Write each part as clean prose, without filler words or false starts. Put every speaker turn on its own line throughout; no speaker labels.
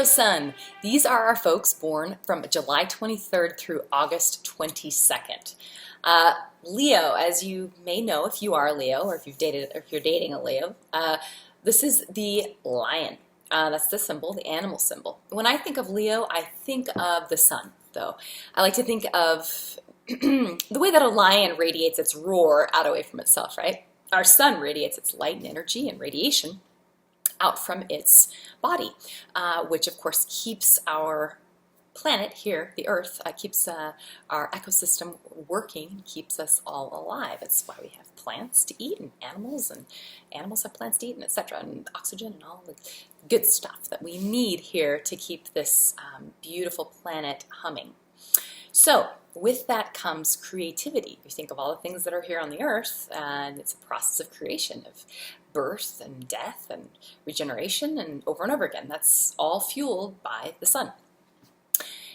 Sun. These are our folks born from July 23rd through August 22nd. Leo, as you may know if you are a Leo or if you've dated or if you're dating a Leo, this is the lion. That's the symbol, the animal symbol. When I think of Leo, I think of the sun, though. I like to think of the way that a lion radiates its roar out away from itself, right? Our sun radiates its light and energy and radiation out from its body, which of course keeps our planet here, the Earth, keeps our ecosystem working, keeps us all alive. It's why we have plants to eat and animals have plants to eat, and etc., and oxygen and all the good stuff that we need here to keep this beautiful planet humming. So with that comes creativity. You think of all the things that are here on the earth, and it's a process of creation, of birth and death and regeneration and over again. That's all fueled by the sun.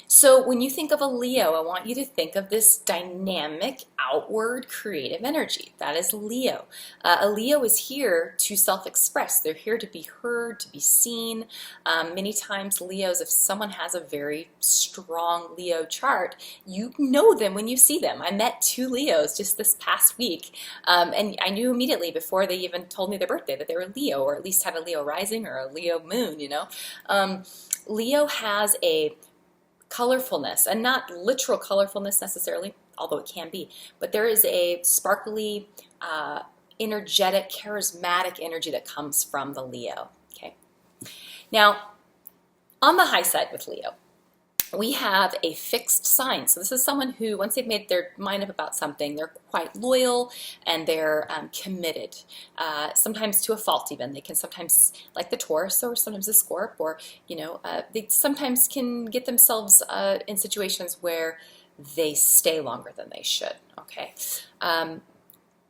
So when you think of a Leo, I want you to think of this dynamic, outward, creative energy. That is Leo. A Leo is here to self-express. They're here to be heard, to be seen. Many times Leos, if someone has a very strong Leo chart, you know them when you see them. I met two Leos just this past week, and I knew immediately before they even told me their birthday that they were Leo, or at least had a Leo rising or a Leo moon, you know. Leo has a colorfulness, and not literal colorfulness necessarily, although it can be, but there is a sparkly, energetic, charismatic energy that comes from the Leo. Okay. Now, on the high side with Leo, we have a fixed sign. So this is someone who, once they've made their mind up about something, they're quite loyal and they're committed, sometimes to a fault even. They can sometimes, like the Taurus or sometimes the Scorp, or, you know, they sometimes can get themselves in situations where they stay longer than they should, okay?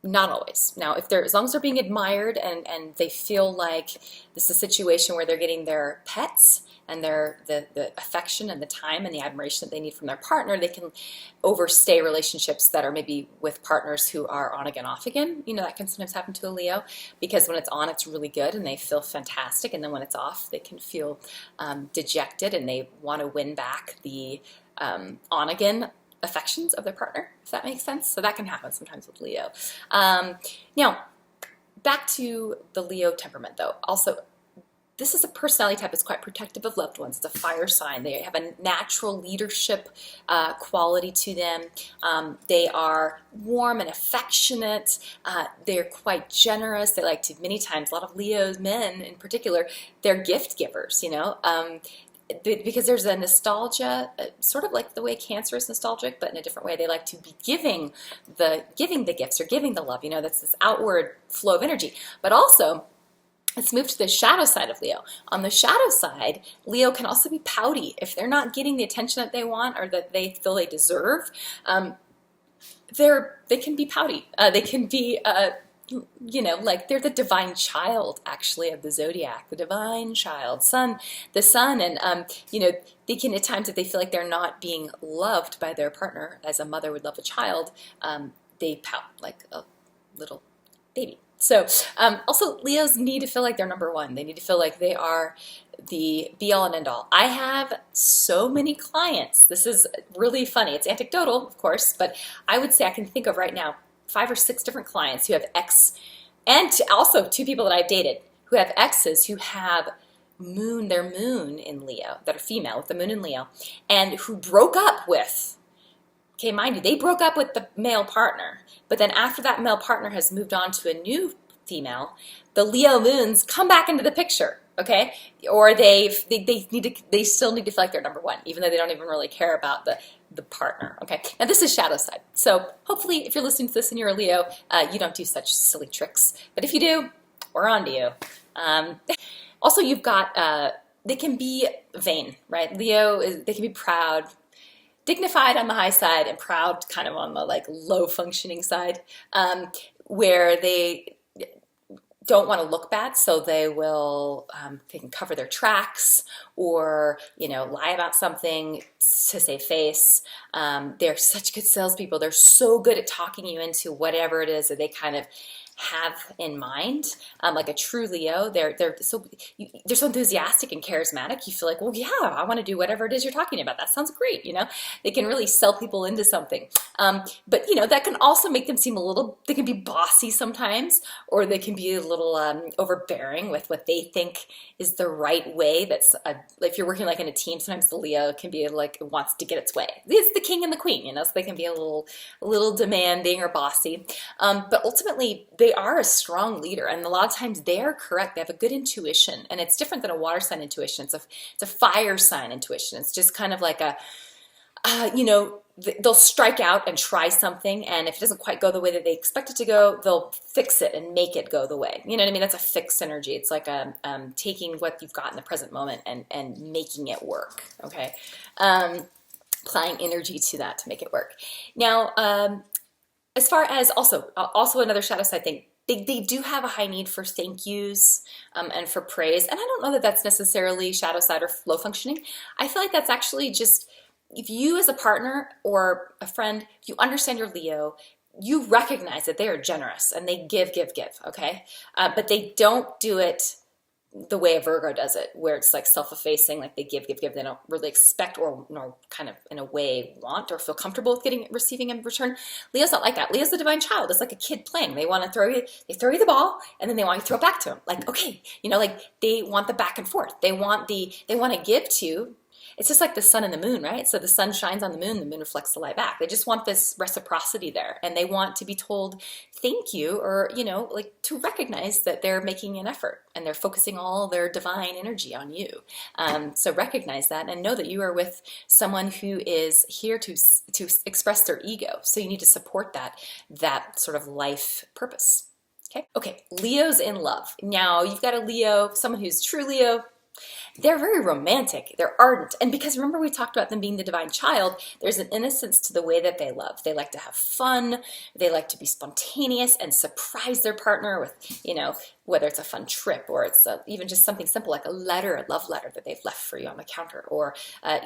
Not always. Now, if they're, as long as they're being admired and they feel like this is a situation where they're getting their pets and the affection and the time and the admiration that they need from their partner, they can overstay relationships that are maybe with partners who are on again, off again. You know, that can sometimes happen to a Leo, because when it's on, it's really good and they feel fantastic, and then when it's off, they can feel dejected and they want to win back the on again affections of their partner, if that makes sense. So that can happen sometimes with Leo. Now, back to the Leo temperament, though. Also, this is a personality type that's quite protective of loved ones. It's a fire sign. They have a natural leadership quality to them. They are warm and affectionate. They're quite generous. They like to, many times, a lot of Leo's men in particular, they're gift givers, you know. Because there's a nostalgia, sort of like the way Cancer is nostalgic, but in a different way. They like to be giving the gifts or giving the love. You know, that's this outward flow of energy. But also, let's move to the shadow side of Leo. On the shadow side, Leo can also be pouty. If they're not getting the attention that they want or that they feel they deserve, they can be pouty. They can be you know, like they're the divine child, actually, of the zodiac, the divine child, the sun, and you know, they can, at times, if they feel like they're not being loved by their partner, as a mother would love a child, they pout like a little baby. So also, Leos need to feel like they're number one. They need to feel like they are the be-all and end-all. I have so many clients. This is really funny. It's anecdotal, of course, but I would say I can think of right now 5 or 6 different clients who have and also 2 people that I've dated who have exes who have their moon in Leo, that are female with the moon in Leo, and who broke up with, okay, mind you, they broke up with the male partner, but then after that male partner has moved on to a new female, the Leo moons come back into the picture, okay? Or they still need to feel like they're number one, even though they don't even really care about the partner, okay? Now this is shadow side. So hopefully if you're listening to this and you're a Leo, you don't do such silly tricks. But if you do, we're on to you. Also, you've got, they can be vain, right? They can be proud, dignified on the high side, and proud kind of on the like low functioning side, where they don't want to look bad, so they can cover their tracks, or, you know, lie about something to save face. They're such good salespeople. They're so good at talking you into whatever it is that they kind of have in mind. Like a true Leo, they're so enthusiastic and charismatic. You feel like, well, yeah, I want to do whatever it is you're talking about. That sounds great. They can really sell people into something. But that can also make them seem a little. They can be bossy sometimes, or they can be a little overbearing with what they think is the right way. If you're working like in a team, sometimes the Leo can be like wants to get its way. It's the king and the queen, so they can be a little demanding or bossy. But ultimately, they are a strong leader, and a lot of times they are correct. They have a good intuition, and it's different than a water sign intuition. It's a fire sign intuition. It's just kind of like they'll strike out and try something, and if it doesn't quite go the way that they expect it to go, they'll fix it and make it go the way. You know what I mean? That's a fixed energy. It's like taking what you've got in the present moment and making it work. Okay. Applying energy to that to make it work. Now, as far as also another shadow side thing, they do have a high need for thank yous and for praise. And I don't know that that's necessarily shadow side or low functioning. I feel like that's actually just, if you as a partner or a friend, if you understand your Leo, you recognize that they are generous and they give, okay? But they don't do it the way a Virgo does it, where it's like self-effacing, like they give. They don't really expect or nor kind of in a way want or feel comfortable with receiving in return. Leo's not like that. Leo's the divine child. It's like a kid playing. They want to throw you the ball, and then they want you to throw it back to them. Like, okay, like they want the back and forth. They want to give to. It's just like the sun and the moon, right? So the sun shines on the moon reflects the light back. They just want this reciprocity there, and they want to be told thank you, or like to recognize that they're making an effort and they're focusing all their divine energy on you. So recognize that and know that you are with someone who is here to express their ego. So you need to support that sort of life purpose. Okay, Leo's in love. Now you've got a Leo, someone who's true Leo. They're very romantic, they're ardent, and because remember we talked about them being the divine child, there's an innocence to the way that they love. They like to have fun, they like to be spontaneous and surprise their partner with, whether it's a fun trip or it's even just something simple like a love letter that they've left for you on the counter, or, a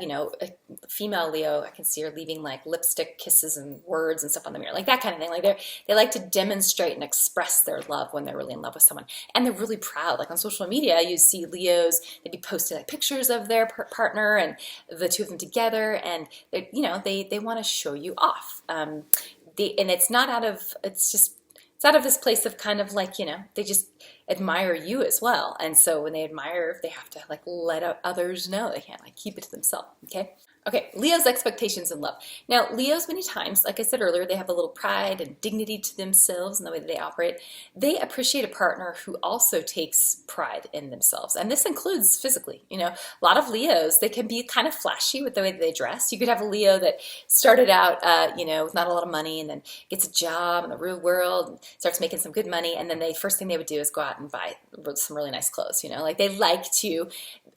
female Leo, I can see her leaving like lipstick kisses and words and stuff on the mirror, like that kind of thing. Like they like to demonstrate and express their love when they're really in love with someone, and they're really proud. Like on social media, you see Leos, they'd be posting like pictures of their partner and the two of them together, and they want to show you off. And it's not out of, it's out of this place of kind of like, they just admire you as well. And so when they admire, they have to like let others know. They can't like keep it to themselves. Okay, Leo's expectations in love. Now, Leos many times, like I said earlier, they have a little pride and dignity to themselves in the way that they operate. They appreciate a partner who also takes pride in themselves. And this includes physically. A lot of Leos, they can be kind of flashy with the way that they dress. You could have a Leo that started out, with not a lot of money, and then gets a job in the real world, and starts making some good money, and then the first thing they would do is go out and buy some really nice clothes. Like they like to,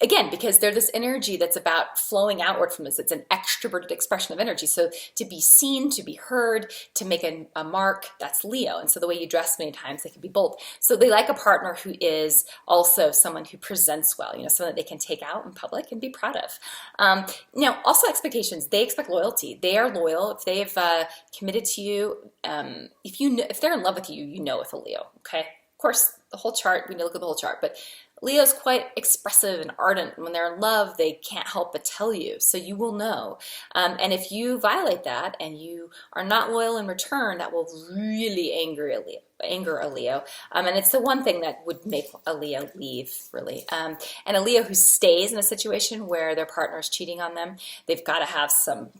again, because they're this energy that's about flowing outward from this. It's an extroverted expression of energy. So to be seen, to be heard, to make a mark, that's Leo. And so the way you dress many times, they can be bold. So they like a partner who is also someone who presents well, someone that they can take out in public and be proud of. Now, also expectations. They expect loyalty. They are loyal. If they've committed to you, if they're in love with you, with a Leo, okay? Of course, the whole chart, we need to look at the whole chart, but Leo's quite expressive and ardent. When they're in love, they can't help but tell you, so you will know. And if you violate that and you are not loyal in return, that will really anger a Leo. And it's the one thing that would make a Leo leave, really. And a Leo who stays in a situation where their partner is cheating on them, they've got to have some,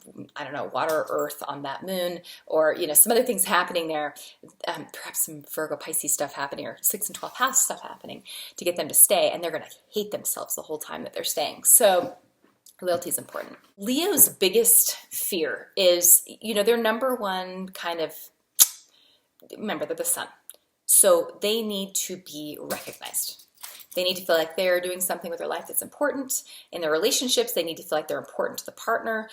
water or earth on that moon, or, some other things happening there, perhaps some Virgo Pisces stuff happening, or 6 and 12 house stuff happening to get them to stay, and they're going to hate themselves the whole time that they're staying. So loyalty is important. Leo's biggest fear is, their number one kind of, remember, they're the sun. So they need to be recognized. They need to feel like they're doing something with their life that's important. In their relationships, they need to feel like they're important to the partner.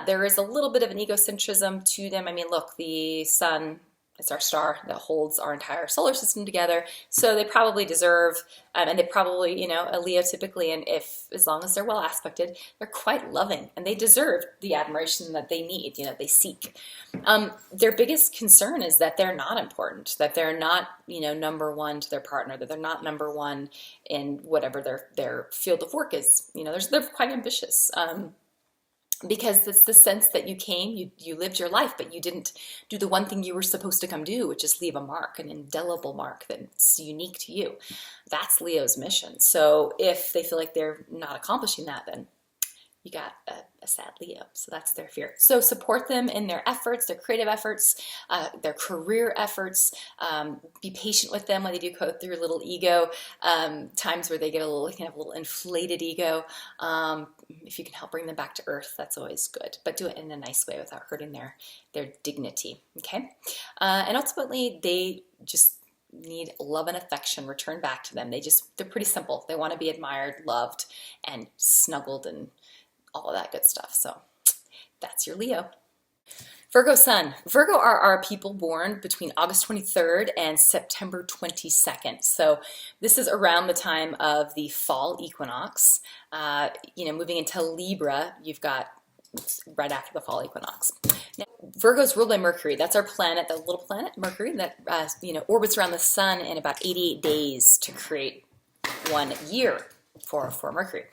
There is a little bit of an egocentrism to them. I mean, look, the sun It's our star that holds our entire solar system together. So they probably deserve, and they probably, you know, a Leo typically, and if, as long as they're well aspected, they're quite loving and they deserve the admiration that they need, you know, they seek. Their biggest concern is that they're not important, that they're not, you know, number one to their partner, that they're not number one in whatever their field of work is. You know, they're quite ambitious. Because it's the sense that you came, you lived your life, but you didn't do the one thing you were supposed to come do, which is leave a mark, an indelible mark that's unique to you. That's Leo's mission. So if they feel like they're not accomplishing that, then you got a sad Leo. So that's their fear. So support them in their efforts, their creative efforts, their career efforts. Be patient with them when they do go through a little ego, times where they get a little, kind of a little inflated ego. If you can help bring them back to earth, that's always good. But do it in a nice way without hurting their dignity. Okay? And ultimately, they just need love and affection returned back to them. They're pretty simple. They want to be admired, loved, and snuggled, and all of that good stuff. So that's your Leo. Virgo Sun. Virgo are people born between August 23rd and September 22nd. So this is around the time of the fall equinox. You know, moving into Libra, you've got right after the fall equinox. Now, Virgo's ruled by Mercury. That's our planet, the little planet Mercury that you know, orbits around the sun in about 88 days to create 1 year for Mercury.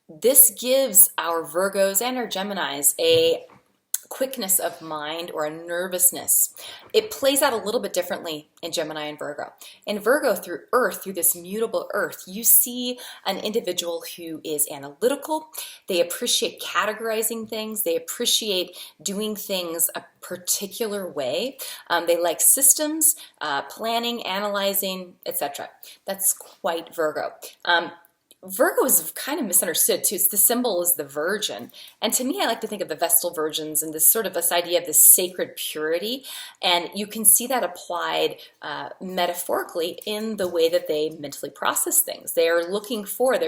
This gives our Virgos and our Geminis a quickness of mind or a nervousness. It plays out a little bit differently in Gemini and Virgo. In Virgo, through Earth, through this mutable Earth, you see an individual who is analytical. They appreciate categorizing things. They appreciate doing things a particular way. They like systems, planning, analyzing, etc. That's quite Virgo. Virgo is kind of misunderstood too. The symbol is the Virgin. And to me, I like to think of the Vestal Virgins and this idea of this sacred purity. And you can see that applied metaphorically in the way that they mentally process things. They're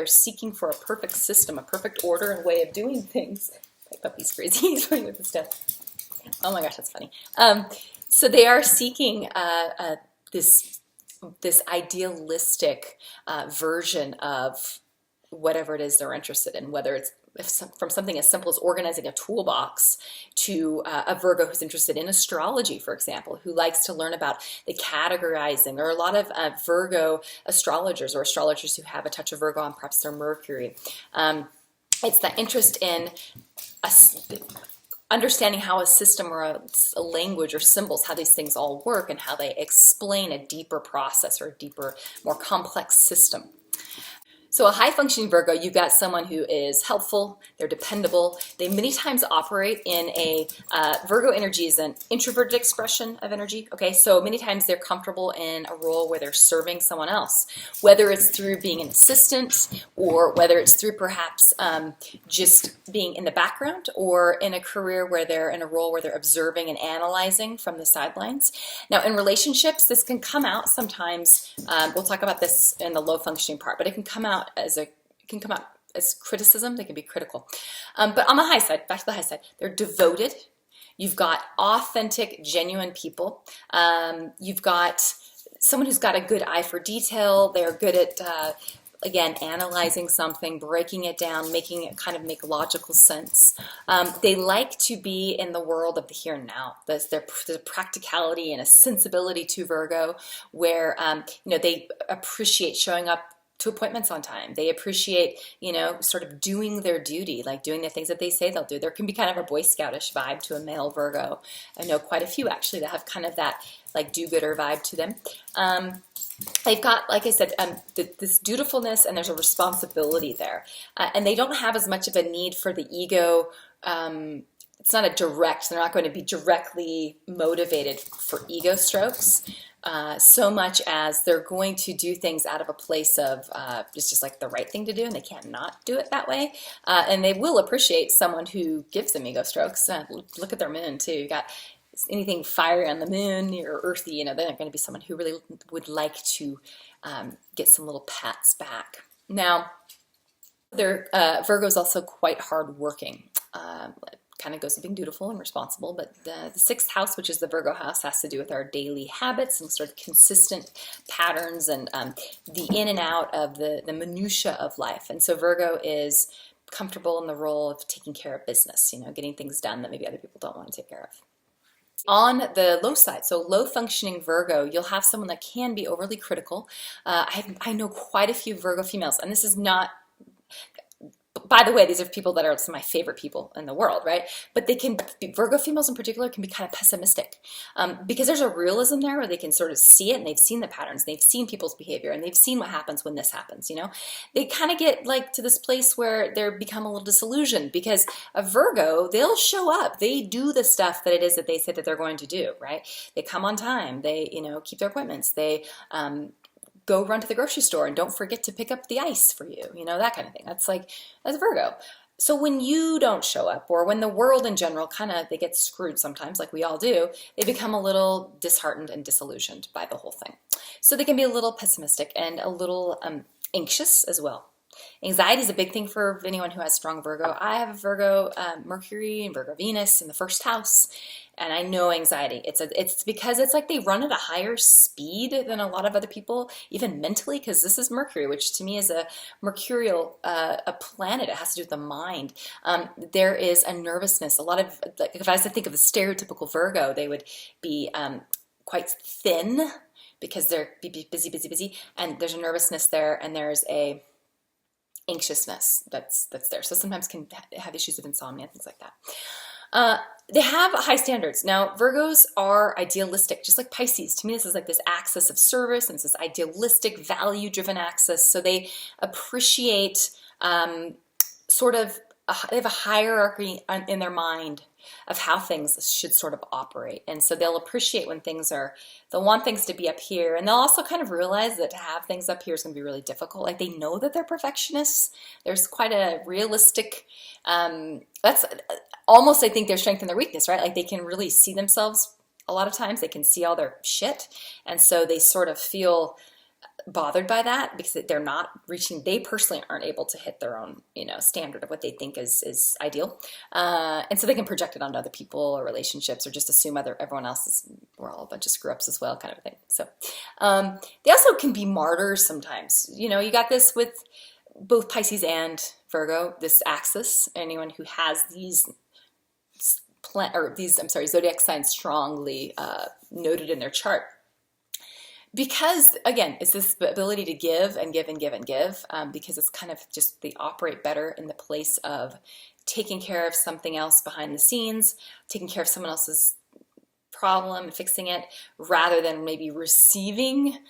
seeking for a perfect system, a perfect order and way of doing things. My puppy's crazy, he's playing with the stuff. Oh my gosh, that's funny. So they are seeking this idealistic version of whatever it is they're interested in, whether it's from something as simple as organizing a toolbox to a Virgo who's interested in astrology, for example, who likes to learn about the categorizing. There are a lot of Virgo astrologers or astrologers who have a touch of Virgo on perhaps their Mercury. It's that interest in understanding how a system or a language or symbols, how these things all work and how they explain a deeper process or a deeper, more complex system. So a high-functioning Virgo, you've got someone who is helpful, they're dependable. They many times operate in Virgo energy is an introverted expression of energy, okay? So many times they're comfortable in a role where they're serving someone else, whether it's through being an assistant or whether it's through perhaps just being in the background or in a career where they're in a role where they're observing and analyzing from the sidelines. Now in relationships, this can come out sometimes, we'll talk about this in the low-functioning part, but it can come out as criticism. They can be critical, but on the high side, back to the high side, they're devoted. You've got authentic, genuine people. You've got someone who's got a good eye for detail. They're good at again, analyzing something, breaking it down, making it kind of make logical sense. They like to be in the world of the here and now. There's a practicality and a sensibility to Virgo where you know, they appreciate showing up to appointments on time. They appreciate, you know, sort of doing their duty, like doing the things that they say they'll do. There can be kind of a Boy Scoutish vibe to a male Virgo. I know quite a few actually that have kind of that like do-gooder vibe to them. They've got, like I said, this dutifulness, and there's a responsibility there. And they don't have as much of a need for the ego. It's not they're not going to be directly motivated for ego strokes. So much as they're going to do things out of a place of it's just like the right thing to do, and they can't not do it that way. And they will appreciate someone who gives them ego strokes. Look at their moon too. You got anything fiery on the moon or earthy, you know, they're going to be someone who really would like to get some little pats back. Now, Virgo is also quite hardworking. kind of goes to being dutiful and responsible. But the sixth house, which is the Virgo house, has to do with our daily habits and sort of consistent patterns and the in and out of the minutia of life. And so Virgo is comfortable in the role of taking care of business, you know, getting things done that maybe other people don't want to take care of. On the low side, so low functioning Virgo, you'll have someone that can be overly critical. I know quite a few Virgo females, and this is not, by the way, these are people that are some of my favorite people in the world, right? But they can be, Virgo females in particular can be kind of pessimistic because there's a realism there where they can sort of see it, and they've seen the patterns, they've seen people's behavior, and they've seen what happens when this happens, you know? They kind of get like to this place where they become a little disillusioned because a Virgo, they'll show up, they do the stuff that it is that they say that they're going to do, right? They come on time, they, you know, keep their appointments, they go run to the grocery store and don't forget to pick up the ice for you, you know, that kind of thing. That's Virgo. So when you don't show up, or when the world in general kind of, they get screwed sometimes, like we all do, they become a little disheartened and disillusioned by the whole thing. So they can be a little pessimistic and a little anxious as well. Anxiety is a big thing for anyone who has strong Virgo. I have a Virgo Mercury and Virgo Venus in the first house, and I know anxiety. It's because it's like they run at a higher speed than a lot of other people, even mentally, because this is Mercury, which to me is a mercurial a planet. It has to do with the mind. There is a nervousness. A lot of, like, if I was to think of the stereotypical Virgo, they would be quite thin because they're busy, and there's a nervousness there, and there's a anxiousness that's there. So sometimes can have issues of insomnia, things like that. They have high standards. Now, Virgos are idealistic, just like Pisces. To me, this is like this axis of service, and it's this idealistic, value-driven axis. So they appreciate they have a hierarchy in their mind of how things should sort of operate. And so they'll appreciate when they'll want things to be up here. And they'll also kind of realize that to have things up here is going to be really difficult. Like they know that they're perfectionists. There's quite a realistic, that's almost, I think, their strength and their weakness, right? Like they can really see themselves a lot of times. They can see all their shit. And so they sort of feel bothered by that because they're not reaching, they personally aren't able to hit their own, you know, standard of what they think is ideal. And so they can project it onto other people or relationships, or just assume everyone else we're all a bunch of screw ups as well, kind of thing. So they also can be martyrs sometimes. You know, you got this with both Pisces and Virgo, this axis. Anyone who has these zodiac signs strongly noted in their chart. Because, again, it's this ability to give and give and give and give, because it's kind of just, they operate better in the place of taking care of something else behind the scenes, taking care of someone else's problem and fixing it, rather than maybe receiving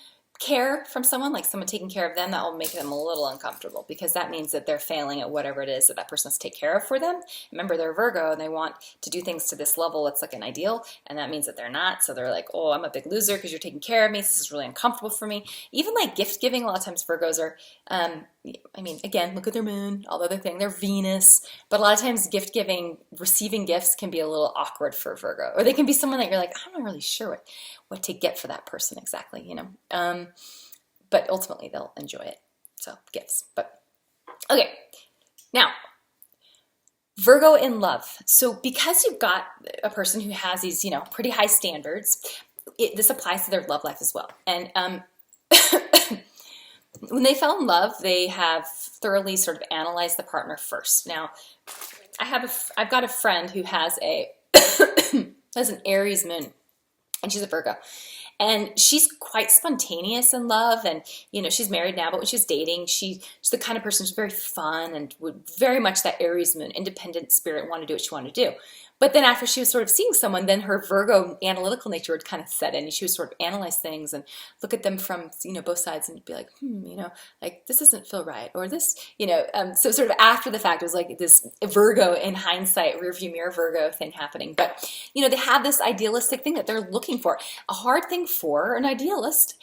care from someone, like someone taking care of them. That will make them a little uncomfortable, because that means that they're failing at whatever it is that person has to take care of for them. Remember, they're Virgo and they want to do things to this level. It's like an ideal, and that means that they're not. So they're like, oh, I'm a big loser because you're taking care of me. This is really uncomfortable for me. Even like gift giving, a lot of times Virgos are, I mean, again, look at their moon, all the other thing, they're Venus, but a lot of times gift giving, receiving gifts can be a little awkward for Virgo, or they can be someone that you're like, I'm not really sure what to get for that person exactly, you know, but ultimately they'll enjoy it. So gifts, but okay. Now, Virgo in love. So because you've got a person who has these, you know, pretty high standards, this applies to their love life as well. And, when they fell in love, they have thoroughly sort of analyzed the partner first. Now, I've got a friend who has has an Aries moon, and she's a Virgo, and she's quite spontaneous in love. And you know, she's married now, but when she's dating, she's the kind of person who's very fun and would very much that Aries moon, independent spirit, want to do what she wanted to do. But then after she was sort of seeing someone, then her Virgo analytical nature would kind of set in, and she would sort of analyze things and look at them from, you know, both sides and be like, you know, like this doesn't feel right, or this, you know, so sort of after the fact, it was like this Virgo in hindsight, rearview mirror Virgo thing happening. But, you know, they have this idealistic thing that they're looking for. A hard thing for an idealist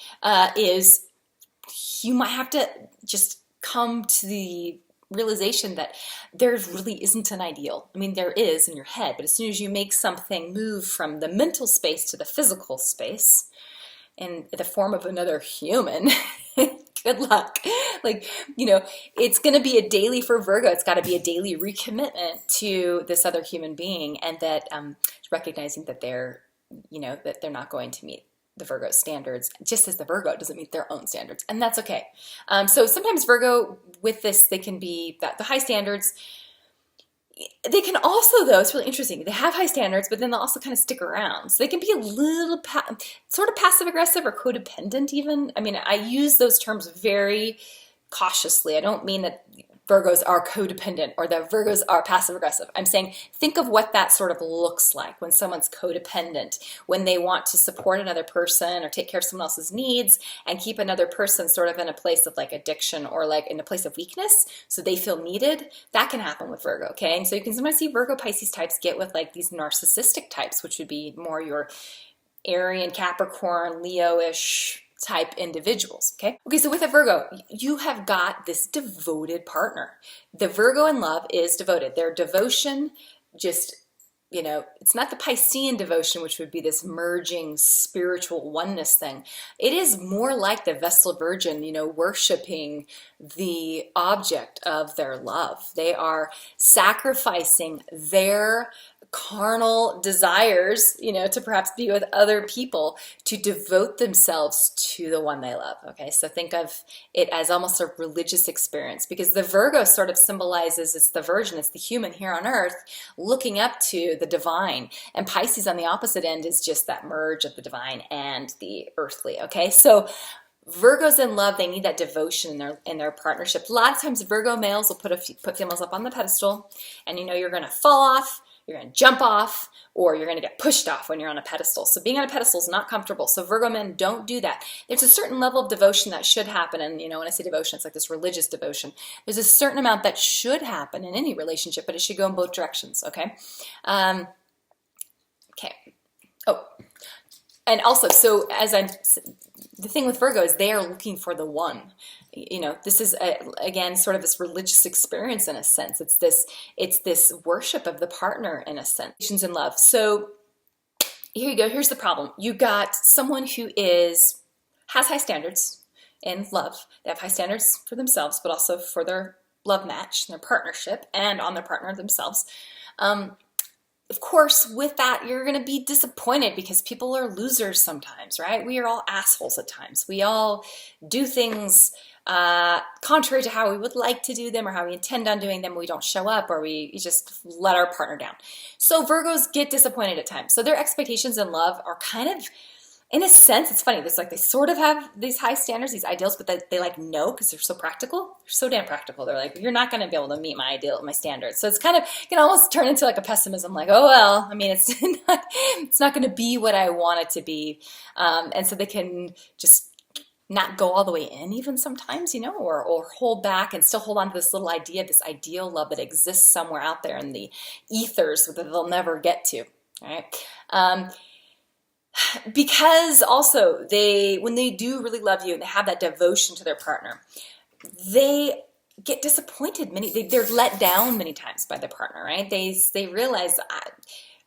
is you might have to just come to the realization that there really isn't an ideal. I mean, there is in your head, but as soon as you make something move from the mental space to the physical space in the form of another human, good luck. Like, you know, it's going to be a daily for Virgo. It's got to be a daily recommitment to this other human being, and that recognizing that they're, you know, that they're not going to meet the Virgo standards, just as the Virgo doesn't meet their own standards, and that's okay. So sometimes Virgo with this, they can be that the high standards. They can also, though, it's really interesting, they have high standards, but then they'll also kind of stick around. So they can be a little sort of passive-aggressive or codependent even. I mean, I use those terms very cautiously. I don't mean that Virgos are codependent or that Virgos are passive-aggressive. I'm saying think of what that sort of looks like when someone's codependent, when they want to support another person or take care of someone else's needs and keep another person sort of in a place of like addiction or like in a place of weakness so they feel needed. That can happen with Virgo, okay? And so you can sometimes see Virgo Pisces types get with like these narcissistic types, which would be more your Arian, Capricorn, Leo-ish type individuals, okay? Okay, so with a Virgo, you have got this devoted partner. The Virgo in love is devoted. Their devotion just, you know, it's not the Piscean devotion, which would be this merging spiritual oneness thing. It is more like the Vestal Virgin, you know, worshiping the object of their love. They are sacrificing their carnal desires, you know, to perhaps be with other people to devote themselves to the one they love. Okay, so think of it as almost a religious experience, because the Virgo sort of symbolizes it's the virgin, it's the human here on earth looking up to the divine, and Pisces on the opposite end is just that merge of the divine and the earthly. Okay, so Virgos in love, they need that devotion in their partnership. A lot of times Virgo males will put females up on the pedestal, and you know you're going to fall off, you're going to jump off, or you're going to get pushed off when you're on a pedestal. So being on a pedestal is not comfortable. So Virgo men, don't do that. There's a certain level of devotion that should happen. And you know, when I say devotion, it's like this religious devotion. There's a certain amount that should happen in any relationship, but it should go in both directions, okay? Okay. Oh, and also, so the thing with Virgo is they are looking for the one. You know, this is again sort of this religious experience in a sense. It's this worship of the partner in a sense. In love. So here you go. Here's the problem. You got someone who has high standards in love. They have high standards for themselves, but also for their love match, their partnership, and on their partner themselves. Of course, with that, you're going to be disappointed because people are losers sometimes, right? We are all assholes at times. We all do things contrary to how we would like to do them or how we intend on doing them. We don't show up, or we just let our partner down. So Virgos get disappointed at times. So their expectations in love are kind of, in a sense, it's funny. It's like they sort of have these high standards, these ideals, but they like no, because they're so practical. They're so damn practical. They're like, you're not going to be able to meet my ideal, my standards. So it's kind of, it can almost turn into like a pessimism, like, oh well, I mean, it's not going to be what I want it to be, and so they can just not go all the way in even sometimes, you know, or hold back and still hold on to this little idea, this ideal love that exists somewhere out there in the ethers that they'll never get to, all right? Because also when they do really love you and they have that devotion to their partner, they get disappointed. They're let down many times by their partner, right? They realize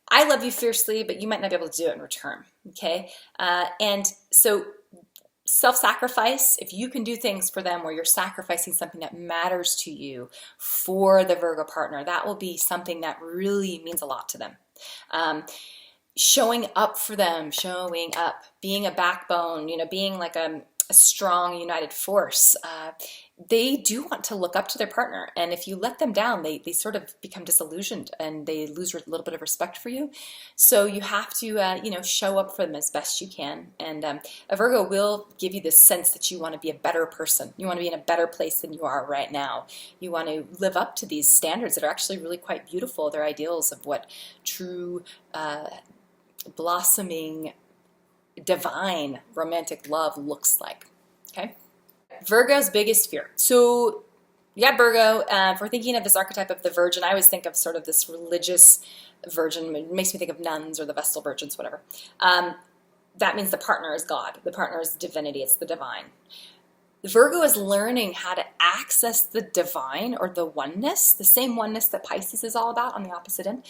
I love you fiercely, but you might not be able to do it in return. Okay, and so self-sacrifice, if you can do things for them where you're sacrificing something that matters to you for the Virgo partner, that will be something that really means a lot to them. Showing up for them, showing up, being a backbone, you know, being like a strong, united force. They do want to look up to their partner. And if you let them down, they sort of become disillusioned and they lose a little bit of respect for you. So you have to, you know, show up for them as best you can. And a Virgo will give you this sense that you want to be a better person. You want to be in a better place than you are right now. You want to live up to these standards that are actually really quite beautiful. They're ideals of what true blossoming divine romantic love looks like. Okay, Virgo's biggest fear. So yeah, Virgo, if we're thinking of this archetype of the virgin, I always think of sort of this religious virgin. It makes me think of nuns or the Vestal Virgins, whatever. That means the partner is God. The partner is divinity. It's the divine. Virgo is learning how to access the divine or the oneness, the same oneness that Pisces is all about on the opposite end.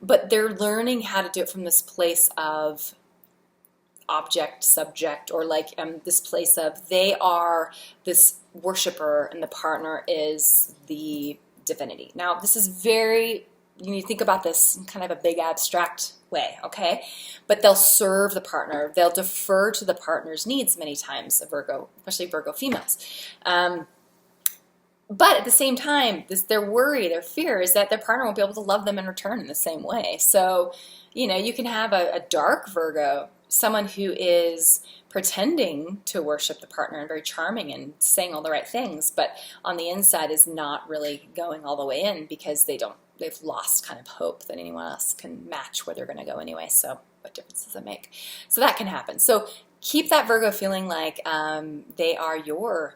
But they're learning how to do it from this place of object, subject, or like this place of they are this worshiper and the partner is the divinity. Now, this is very, you need to think about this in kind of a big abstract way, okay? But they'll serve the partner. They'll defer to the partner's needs many times, a Virgo, especially Virgo females. But at the same time, their worry, their fear is that their partner won't be able to love them in return in the same way. So, you know, you can have a dark Virgo, someone who is pretending to worship the partner and very charming and saying all the right things, but on the inside is not really going all the way in because they've lost kind of hope that anyone else can match where they're going to go anyway. So what difference does it make? So that can happen. So keep that Virgo feeling like they are your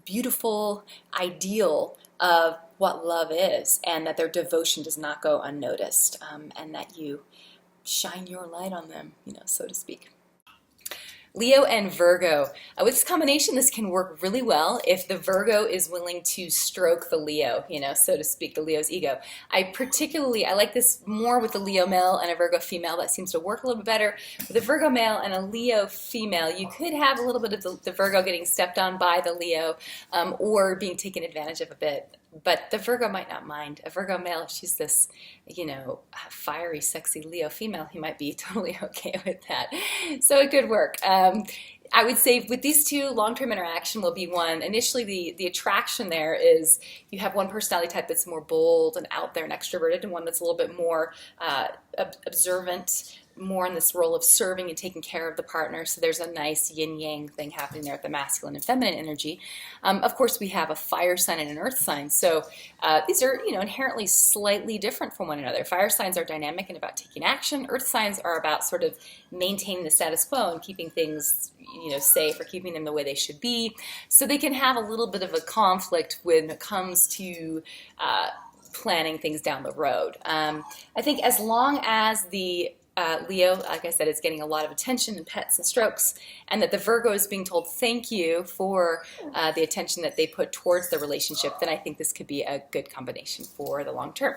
beautiful ideal of what love is, and that their devotion does not go unnoticed, and that you shine your light on them, you know, so to speak. Leo and Virgo. With this combination, this can work really well if the Virgo is willing to stroke the Leo, you know, so to speak, the Leo's ego. I like this more with the Leo male and a Virgo female. That seems to work a little bit better. With a Virgo male and a Leo female, you could have a little bit of the Virgo getting stepped on by the Leo, or being taken advantage of a bit. But the Virgo might not mind. A Virgo male, if she's this, you know, fiery, sexy Leo female, he might be totally okay with that. So it could work. I would say with these two, long-term interaction will be one. Initially, the attraction there is you have one personality type that's more bold and out there and extroverted, and one that's a little bit more observant, more in this role of serving and taking care of the partner. So there's a nice yin-yang thing happening there with the masculine and feminine energy. Of course, we have a fire sign and an earth sign. So these are, you know, inherently slightly different from one another. Fire signs are dynamic and about taking action. Earth signs are about sort of maintaining the status quo and keeping things, you know, safe, or keeping them the way they should be. So they can have a little bit of a conflict when it comes to planning things down the road. I think as long as the Leo, like I said, is getting a lot of attention and pets and strokes, and that the Virgo is being told thank you for the attention that they put towards the relationship, then I think this could be a good combination for the long term.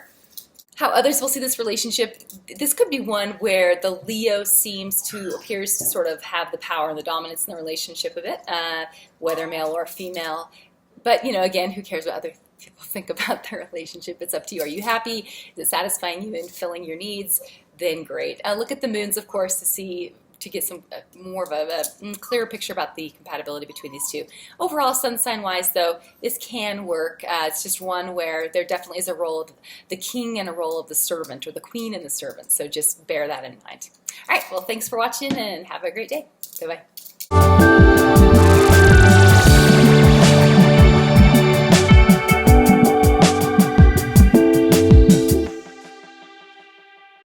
How others will see this relationship, this could be one where the Leo appears to sort of have the power and the dominance in the relationship of it, whether male or female. But, you know, again, who cares what other people think about their relationship? It's up to you. Are you happy? Is it satisfying you and filling your needs? Then great. Look at the moons, of course, to get some more of a clearer picture about the compatibility between these two. Overall, sun sign wise, though, this can work. It's just one where there definitely is a role of the king and a role of the servant, or the queen and the servant. So just bear that in mind. All right. Well, thanks for watching and have a great day. Bye-bye.